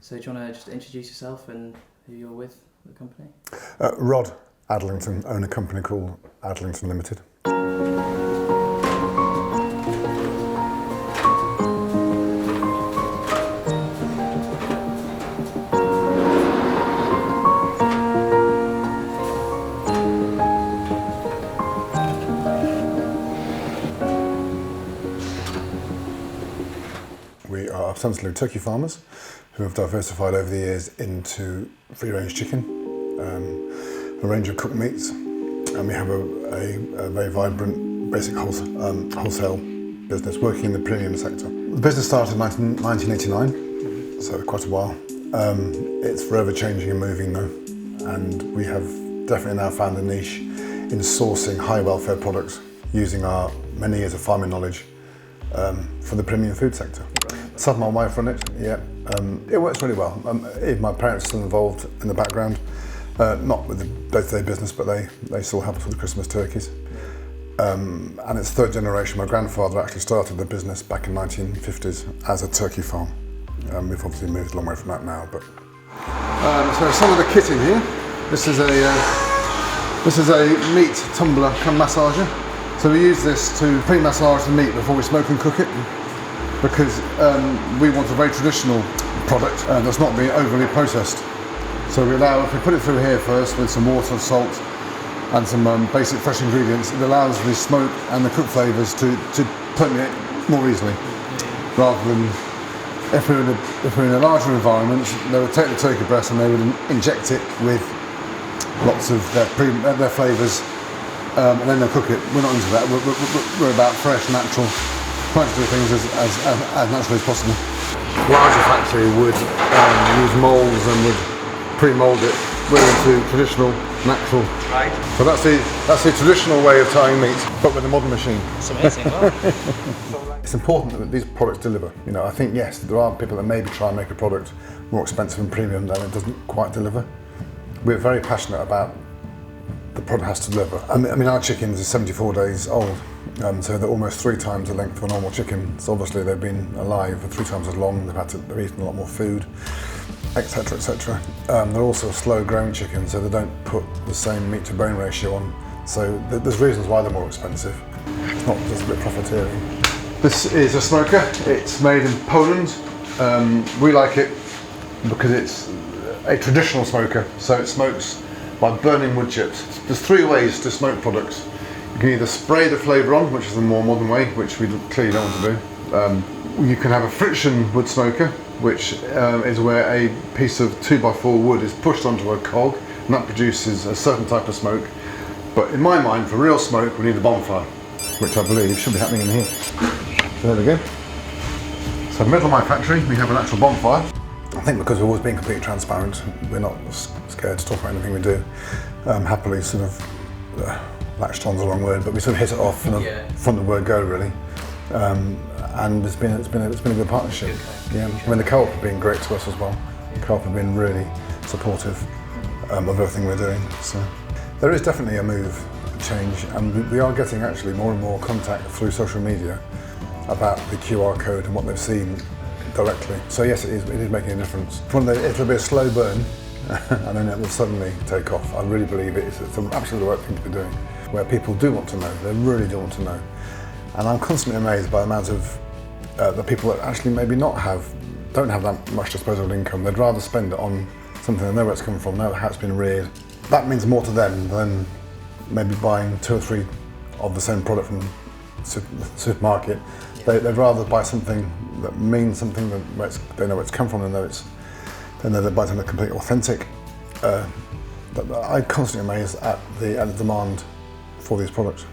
So do you want to just introduce yourself and who you're with, the company? Rod Adlington, own a company called Adlington Limited. We are ostensibly turkey farmers who have diversified over the years into free-range chicken, a range of cooked meats, and we have a very vibrant basic wholesale business working in the premium sector. The business started in 1989, so quite a while. It's forever changing and moving though, and we have definitely now found a niche in sourcing high welfare products using our many years of farming knowledge for the premium food sector. Myself and my wife run it, yeah. It works really well. Even my parents are still involved in the background, not with the day-to-day business, but they still help us with the Christmas turkeys. And it's third generation. My grandfather actually started the business back in the 1950s as a turkey farm. We've obviously moved a long way from that now. But so some of the kit in here. This is a meat tumbler cum massager. So we use this to pre-massage the meat before we smoke and cook it, because we want a very traditional product that's not being overly processed. So if we put it through here first with some water, salt and some basic fresh ingredients, it allows the smoke and the cook flavours to permeate more easily, rather than if we're in a larger environment, they would take the turkey breast and they would inject it with lots of their flavours and then they'll cook it. We're not into that. We're about fresh, natural, trying to do things as naturally as possible. Larger factory would use moulds and would pre-mould it. We're into traditional, natural. Right. So that's the traditional way of tying meat, but with a modern machine. That's amazing. It's important that these products deliver. You know, I think yes, there are people that maybe try and make a product more expensive and premium than it doesn't quite deliver. We're very passionate about the product has to deliver. I mean, our chickens are 74 days old, so they're almost 3 times the length of a normal chicken. So obviously they've been alive for 3 times as long. They've eaten a lot more food, etc., etc. They're also a slow-growing chicken, so they don't put the same meat-to-bone ratio on. So there's reasons why they're more expensive. It's not just a bit profiteering. This is a smoker. It's made in Poland. We like it because it's a traditional smoker, so it smokes by burning wood chips. There's 3 ways to smoke products. You can either spray the flavour on, which is the more modern way, which we clearly don't want to do. You can have a friction wood smoker, which is where a piece of 2x4 wood is pushed onto a cog, and that produces a certain type of smoke. But in my mind, for real smoke, we need a bonfire, which I believe should be happening in here. So there we go. So in the middle of my factory, we have an actual bonfire. I think because we're always being completely transparent, we're not scared to talk about anything we do. Happily sort of latched on's the wrong word, but we sort of hit it off from the word go really. And it's been a good partnership. Yeah, I mean the co-op have been great to us as well. The co-op have been really supportive of everything we're doing. So there is definitely a move, a change, and we are getting actually more and more contact through social media about the QR code and what they've seen directly. So yes, it is making a difference. It'll be a slow burn and then it will suddenly take off. I really believe it's absolutely the right thing to be doing, where people do want to know, they really do want to know. And I'm constantly amazed by the amount of the people that actually maybe don't have that much disposable income. They'd rather spend it on something they know where it's come from, know how it's been reared. That means more to them than maybe buying 2 or 3 of the same product from the supermarket. They'd rather buy something that means something, that they know where it's come from, and they know they're buying something completely authentic. I'm constantly amazed at the demand for these products.